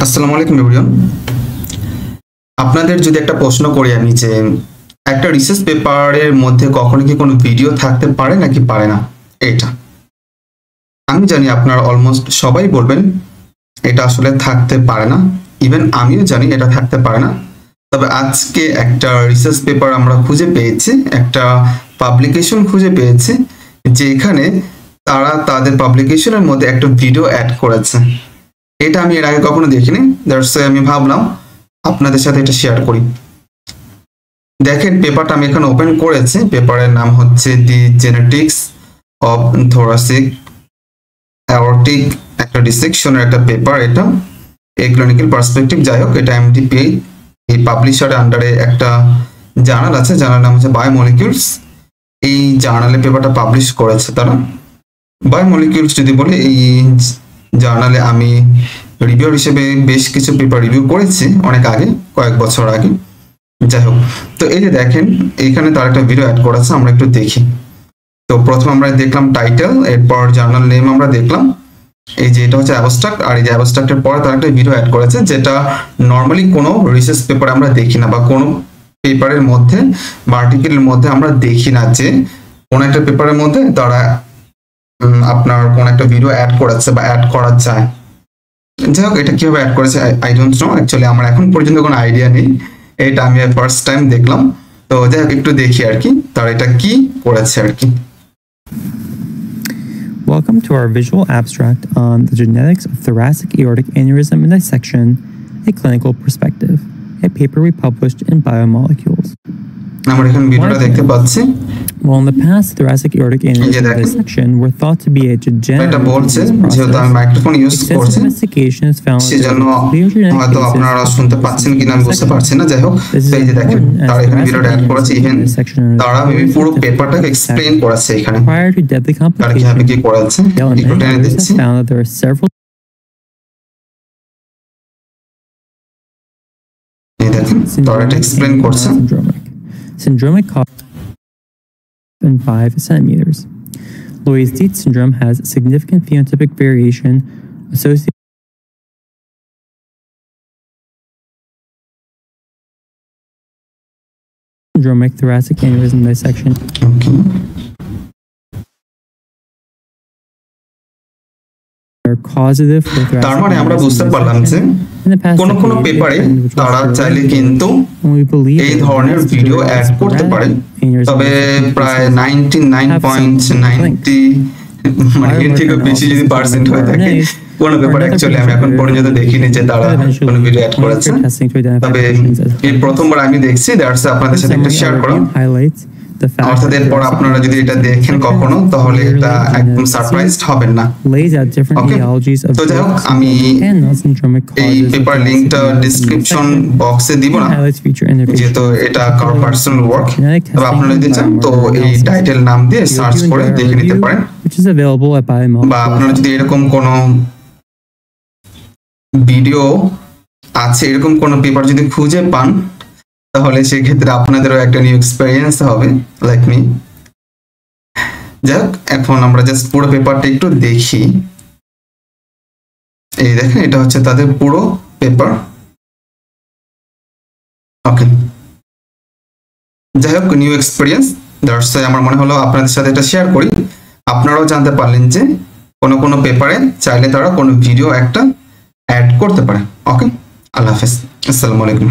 আসসালামু আলাইকুম এভরিওয়ান। আপনাদের যদি একটা প্রশ্ন করি আমি যে একটা রিসার্চ পেপারের মধ্যে কখনো কি কোনো ভিডিও থাকতে পারে নাকি পারে না, এটা আমি জানি আপনারা অলমোস্ট সবাই বলবেন এটা আসলে থাকতে পারে না। ইভেন আমিও জানি এটা থাকতে পারে না। তবে আজকে একটা রিসার্চ পেপার আমরা খুঁজে পেয়েছি, একটা পাবলিকেশন খুঁজে পেয়েছি যেখানে তারা তাদের পাবলিকেশনের মধ্যে একটা ভিডিও অ্যাড করেছে। এটা আমি এর আগে কখনো দেখিনি, দ্যাটস ওয়াই আমি ভাবলাম আপনাদের সাথে এটা শেয়ার করি। দেখেন পেপারটা আমি এখানে ওপেন করেছি। পেপারের নাম হচ্ছে দি জেনেটিক্স অফ থোরাসিক অ্যাওর্টিক একটা ডিসেকশনের একটা পেপার। এটা এ ক্লিনিক্যাল পার্সপেক্টিভ, যাই হোক এটা এমডিপিএ এই পাবলিশারের আন্ডারে একটা জার্নাল আছে, জার্নাল নাম হচ্ছে বায়োমলিকিউলস। এই জার্নালে পেপারটা পাবলিশ করেছে তারা। বায়োমলিকিউলস যদি বলি, এই জার্নালে আমি রিভিউর হিসেবে বেশ কিছু পেপার রিভিউ করেছি অনেক আগে, কয়েক বছর আগে। যাই হোক, তো এই যে দেখেন এখানে তার একটা ভিডিও অ্যাড করেছে, আমরা একটু দেখি। তো প্রথমে আমরা দেখলাম টাইটেল, এরপর জার্নাল নেম আমরা দেখলাম। এই যে এটা হচ্ছে অ্যাবস্ট্রাক্ট, আর এই যে অ্যাবস্ট্রাক্টের পরে তার একটা ভিডিও অ্যাড করেছে, যেটা নর্মালি কোনো রিসার্চ পেপারে আমরা দেখি না, বা কোনো পেপারের মধ্যে বা আর্টিকেলের মধ্যে আমরা দেখি না যে কোনো একটা পেপারের মধ্যে তারা আপনার কোন একটা ভিডিও অ্যাড করেছে বা অ্যাড করা যায়। যাই হোক, এটা কিভাবে অ্যাড করেছে আই ডোন্ট নো, অ্যাকচুয়ালি আমার এখন পর্যন্ত কোনো আইডিয়া নেই। এটা আমি ফার্স্ট টাইম দেখলাম। তো যাই হোক একটু দেখি আর কি তারা এটা কি করেছে আর কি। Welcome to our visual abstract on the genetics of thoracic aortic aneurysm and dissection, a clinical perspective, a paper we published in Biomolecules. আমরা এখানে ভিডিওটা দেখতে পাচ্ছি। Well, in the past, thoracic aortic aneurysm and dissection were thought to be a degenerative process. যেহেতু আমি microphone use করছি investigation has found সেজন্য হয়তো আপনারা শুনতে পাচ্ছেন কিনা আমি বুঝতে পারছি না। যাই হোক, এই যে দেখেন তারা এখানে ভিডিওটা অ্যাড করেছে, ইভেন তারা মেবি পুরো পেপারটাকে এক্সপ্লেইন করেছে এখানে prior to deadly তারা কিভাবে কি করেছে। একটু টেনে দিচ্ছি। found that there are several এই দেখেন তারা এটা এক্সপ্লেইন করছে। Syndromic cause in 5 centimeters. Loeys-Dietz syndrome has significant phenotypic variation associated with syndromic thoracic aneurysm dissection. Okay. Causative for thoracic তার মানে আমরা বুঝতে পারলাম যে কোন কোন পেপারে তারা চাইলে কিন্তু এই ধরনের ভিডিও অ্যাড করতে পারে, তবে প্রায় 99.90 মানে এর থেকে বেশি যদি পার্সেন্ট হয়ে থাকে কোন পেপারে অ্যাকচুয়ালি আমি এখন পর্যন্ত দেখিনি যে তারা কোন ভিডিও অ্যাড করেছে। তবে এই প্রথমবার আমি দেখছি, দ্যাটস আপনাদের সাথে একটা শেয়ার করা। অর্থাৎ এরপর আপনারা যদি এটা দেখেন কখনো তাহলে এটা একদম সারপ্রাইজড হবেন না। তো যাই হোক, আমি এই পেপার লিঙ্কটা ডিসক্রিপশন বক্সে দিব না, যেহেতু এটা কারো পার্সোনাল ওয়ার্ক। তবে আপনারা যদি চান তো এই টাইটেল নাম দিয়ে সার্চ করে দেখে নিতে পারেন, বা আপনারা যদি এরকম কোনো ভিডিও আছে, এরকম কোনো পেপার যদি খুঁজে পান তাহলে সেক্ষেত্রে আপনাদেরও একটা নিউ এক্সপেরিয়েন্স হবে লাইক মি। যাই হোক, এখন আমরা জাস্ট পুরো পেপারটা একটু দেখি। এই দেখেন এটা হচ্ছে তাদের পুরো পেপার। ওকে, যাই হোক নিউ এক্সপেরিয়েন্স, দ্যাটস ওয়াই আমার মনে হলো আপনাদের সাথে এটা শেয়ার করি। আপনারাও জানতে পারলেন যে কোনো কোনো পেপারে চাইলে তারা কোনো ভিডিও একটা অ্যাড করতে পারে। ওকে, আল্লাহ হাফেজ, আসসালামু আলাইকুম।